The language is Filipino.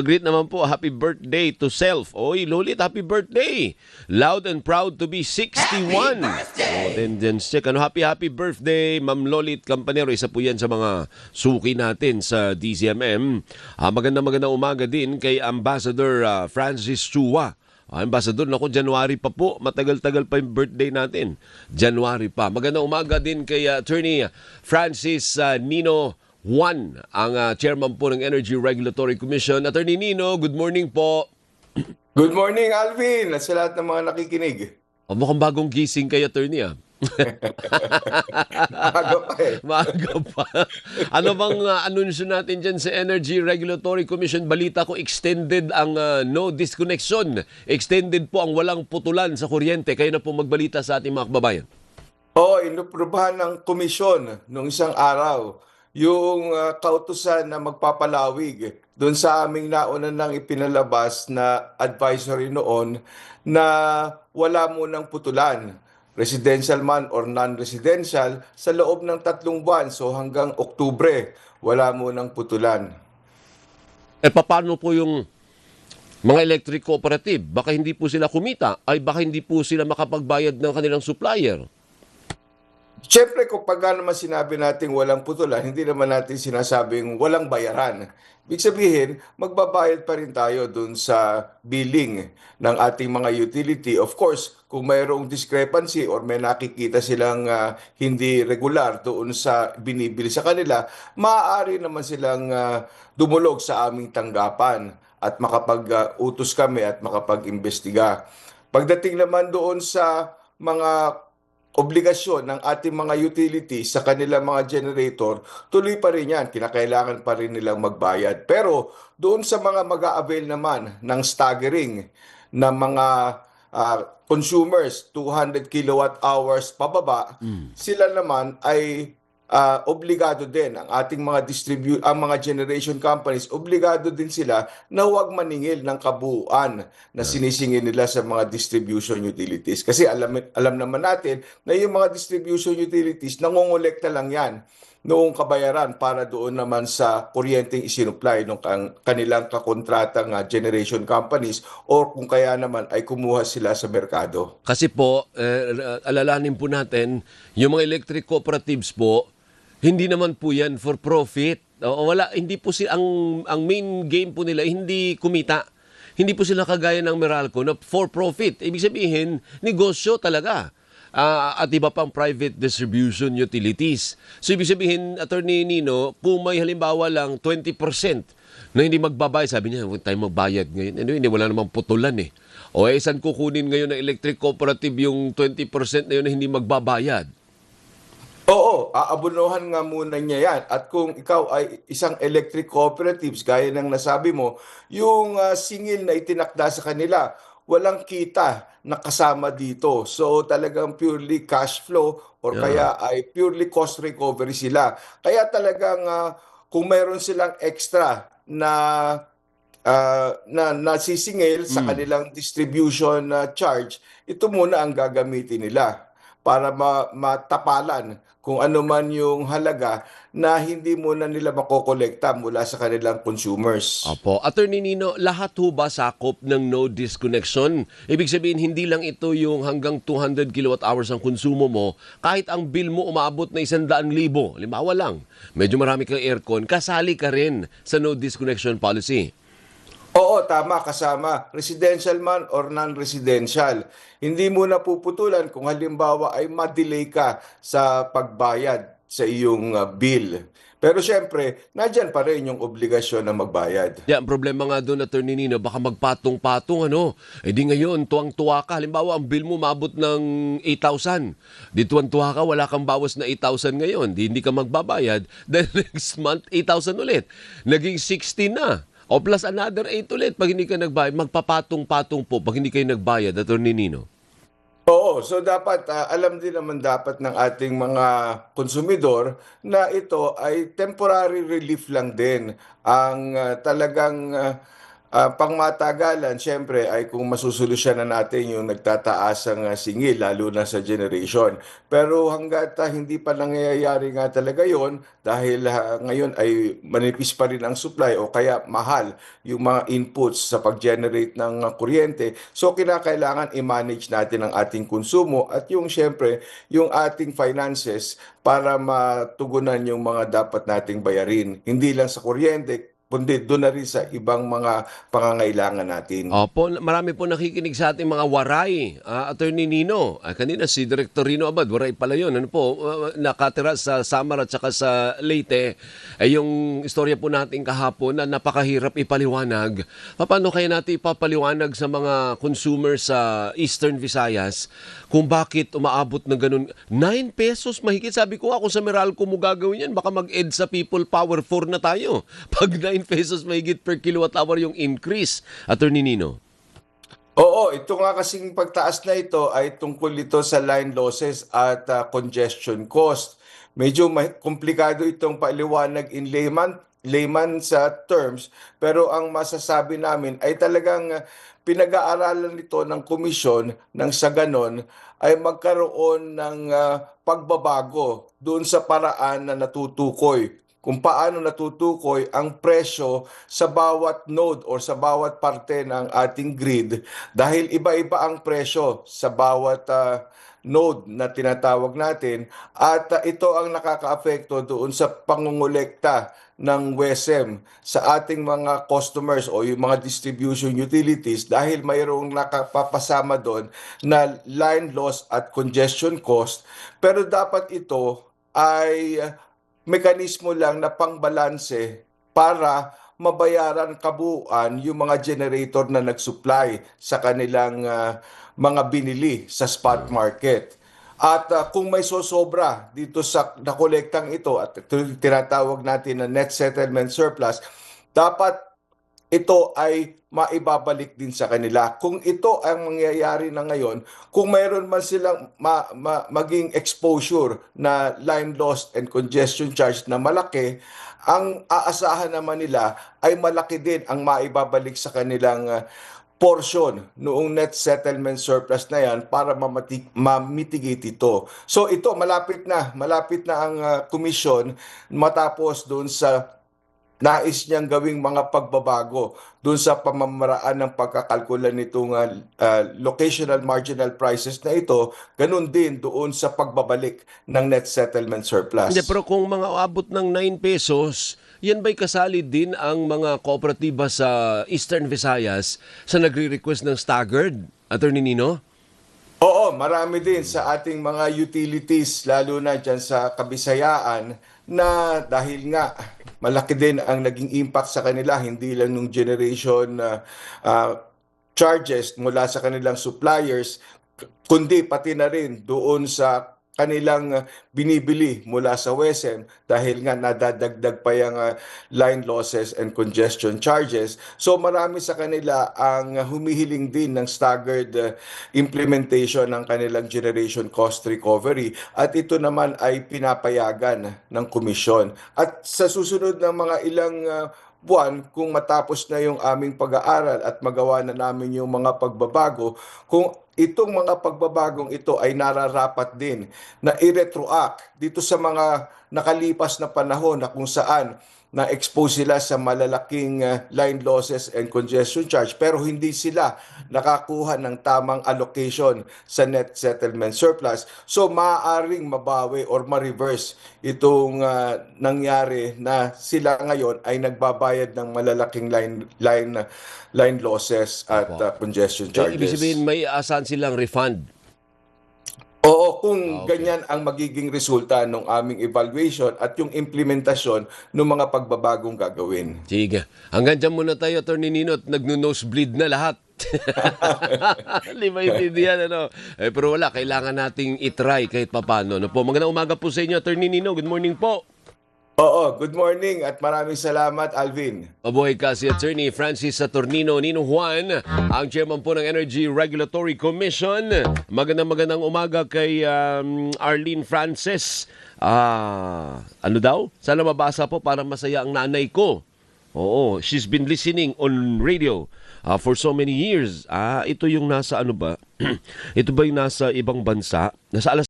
Greet naman po, happy birthday to self. Oy, Lolit, happy birthday. Loud and proud to be 61. Then check, happy birthday, Ma'am Lolit Campanero. Isa po yan sa mga suki natin sa DZMM. Magandang umaga din kay Ambassador Francis Chua. Ambassador, naku, January pa po. Matagal-tagal pa yung birthday natin. January pa. Magandang umaga din kay Attorney Francis Nino Juan, ang chairman po ng Energy Regulatory Commission. Attorney Nino, good morning po. Good morning, Alvin, at sa lahat ng mga nakikinig. Mukhang bagong gising kay Attorney Maaga pa eh. Maaga pa. Ano bang anunsyo natin dyan sa Energy Regulatory Commission? Balita ko, extended ang no disconnection. Extended po ang walang putulan sa kuryente. Kayo na po magbalita sa ating mga kababayan. Oo, inuprubahan ng komisyon nung isang araw yung kautusan na magpapalawig doon sa aming nauna nang ipinalabas na advisory noon na wala munang putulan, residential man or non-residential, sa loob ng 3 buwan. So hanggang Oktubre, wala munang putulan. Paano po yung mga electric cooperative? Baka hindi po sila kumita, ay baka hindi po sila makapagbayad ng kanilang supplier. Siyempre, kapag naman sinabi natin walang putulan, hindi naman natin sinasabing walang bayaran. Ibig sabihin, magbabayad pa rin tayo dun sa billing ng ating mga utility. Of course, kung mayroong discrepancy or may nakikita silang hindi regular doon sa binibili sa kanila, maaari naman silang dumulog sa aming tanggapan at makapag-utos kami at makapag-imbestiga. Pagdating naman doon sa mga obligasyon ng ating mga utilities sa kanilang mga generator, tuloy pa rin yan. Kinakailangan pa rin nilang magbayad. Pero doon sa mga mag-a-avail naman ng staggering na mga consumers, 200 kilowatt hours pababa, sila naman ay obligado din ang ating mga ang mga generation companies, obligado din sila na huwag maningil ng kabuuan na sinisingil nila sa mga distribution utilities. Kasi alam naman natin na yung mga distribution utilities, nangongolekta lang yan noong kabayaran para doon naman sa kuryenteng isinupply ng kanilang kakontratang generation companies or kung kaya naman ay kumuha sila sa merkado. Kasi po, alalanin po natin, yung mga electric cooperatives po, hindi naman po yan for profit. Hindi po sila, ang main game po nila, hindi kumita. Hindi po sila kagaya ng Meralco na for profit. Ibig sabihin, negosyo talaga. At iba pang private distribution utilities. So ibig sabihin, Attorney Nino, kung may halimbawa lang 20% na hindi magbabayad, sabi niya, huwag tayo magbayad ngayon. Hindi, wala namang putulan eh. Saan kukunin ngayon ng electric cooperative yung 20% na yun na hindi magbabayad? Oo, aabunuhan nga muna niya yan. At kung ikaw ay isang electric cooperatives, gaya ng nasabi mo, yung singil na itinakda sa kanila, walang kita na kasama dito. So talagang purely cash flow or kaya ay purely cost recovery sila. Kaya talagang kung mayroon silang extra na nasisingil sa kanilang distribution charge, ito muna ang gagamitin nila para matapalan kung ano man yung halaga na hindi muna nila makokolekta mula sa kanilang consumers. Opo. Attorney Nino, lahat ho ba sakop ng no disconnection? Ibig sabihin, hindi lang ito yung hanggang 200 kilowatt hours ang konsumo mo, kahit ang bill mo umaabot na 100,000. Halimbawa lang, medyo marami kang aircon, kasali ka rin sa no disconnection policy. Oo, tama, kasama. Residential man or non-residential. Hindi mo na puputulan kung halimbawa ay ma-delay ka sa pagbayad sa iyong bill. Pero syempre, nandyan pa rin yung obligasyon na magbayad. Ang problema nga doon, Attorney Nino, baka magpatong-patong di ngayon, tuwang-tuwa ka. Halimbawa, ang bill mo mabot ng 8,000. Di tuwang-tuwa ka, wala kang bawas na 8,000 ngayon. Hindi ka magbabayad. Then next month, 8,000 ulit. Naging 16 na. O plus another 8 ulit pag hindi ka nagbayad. Magpapatong-patong po pag hindi kayo nagbayad, Attorney Nino. Oo, so dapat alam din naman dapat ng ating mga konsumidor na ito ay temporary relief lang din. Ang talagang Pangmatagalan, syempre, ay kung masusolusyonan natin yung nagtataasang singil, lalo na sa generation. Pero hanggat hindi pa nangyayari nga talaga yon dahil ngayon ay manipis pa rin ang supply o kaya mahal yung mga inputs sa pag-generate ng kuryente. So, kinakailangan i-manage natin ang ating konsumo at yung syempre, yung ating finances para matugunan yung mga dapat nating bayarin. Hindi lang sa kuryente, kundi doon na rin sa ibang mga pangangailangan natin. Opo, marami po nakikinig sa ating mga waray. Attorney Nino, kanina si Director Rino Abad, waray pala yun. Ano po, nakatira sa Samar at saka sa Leyte. Yung istorya po natin kahapon na napakahirap ipaliwanag. Paano kaya natin ipapaliwanag sa mga consumers sa Eastern Visayas kung bakit umaabot ng ganun? 9 pesos mahigit. Sabi ko nga, kung sa Meralco mo gagawin yan, baka mag-ed sa people power 4 na tayo. Pag 9 pesos mahigit per kilowatt hour yung increase. Attorney Nino. Oo, ito nga kasing pagtaas na ito ay tungkol ito sa line losses at congestion cost. Medyo komplikado itong paliwanag in layman sa terms, pero ang masasabi namin ay talagang pinag-aaralan nito ng komisyon nang sa ganon ay magkaroon ng pagbabago doon sa paraan na natutukoy kung paano natutukoy ang presyo sa bawat node or sa bawat parte ng ating grid dahil iba-iba ang presyo sa bawat node na tinatawag natin at ito ang nakakaapekto doon sa pangungulekta ng WESM sa ating mga customers o yung mga distribution utilities dahil mayroong nakapapasama doon na line loss at congestion cost, pero dapat ito ay mekanismo lang na pangbalanse para mabayaran kabuuan yung mga generator na nag-supply sa kanilang mga binili sa spot market. At kung may sosobra dito sa nakolektang ito at tinatawag natin na net settlement surplus, dapat ito ay maibabalik din sa kanila. Kung ito ang mangyayari na ngayon, kung mayroon man silang maging exposure na line loss and congestion charge na malaki, ang aasahan naman nila ay malaki din ang maibabalik sa kanilang portion noong net settlement surplus na yan para ma-mitigate ito. So ito, malapit na ang komisyon matapos doon sa nais niyang gawing mga pagbabago doon sa pamamaraan ng pagkakalkula nitong locational marginal prices na ito, ganun din doon sa pagbabalik ng net settlement surplus. Hindi, pero kung mga abot ng 9 pesos, yan ba'y kasali din ang mga kooperatiba sa Eastern Visayas sa nagre-request ng staggered, Attorney Nino? Oo, marami din sa ating mga utilities, lalo na dyan sa Kabisayaan, na dahil nga malaki din ang naging impact sa kanila, hindi lang nung generation charges mula sa kanilang suppliers, kundi pati na rin doon sa kanilang binibili mula sa WESM dahil nga nadadagdag pa yung line losses and congestion charges. So marami sa kanila ang humihiling din ng staggered implementation ng kanilang generation cost recovery at ito naman ay pinapayagan ng komisyon. At sa susunod ng mga ilang buwan, kung matapos na yung aming pag-aaral at magawa na namin yung mga pagbabago, kung itong mga pagbabagong ito ay nararapat din na i-retroact dito sa mga nakalipas na panahon na kung saan na-expose sila sa malalaking line losses and congestion charge pero hindi sila nakakuha ng tamang allocation sa net settlement surplus. So maaaring mabawi or ma-reverse itong nangyari na sila ngayon ay nagbabayad ng malalaking line losses at congestion charges. Ibig sabihin may asahan silang refund. Oo, kung ganyan ang magiging resulta ng aming evaluation at yung implementasyon ng mga pagbabagong gagawin. Sige. Hanggang dyan muna tayo, Attorney Nino, at nag-nosebleed na lahat. Hindi maintindihan, ano? Pero wala, kailangan nating itry kahit papano. No po? Magandang umaga po sa inyo, Attorney Nino. Good morning po. Oo, good morning at maraming salamat, Alvin. Mabuhay ka si Attorney Francis Saturnino Nino Juan, ang chairman po ng Energy Regulatory Commission. Magandang umaga kay Arlene Frances. Ano daw? Sana mabasa po para masaya ang nanay ko. Oo, she's been listening on radio for so many years. Ito yung nasa ano ba? Ito ba yung nasa ibang bansa? Nasa alas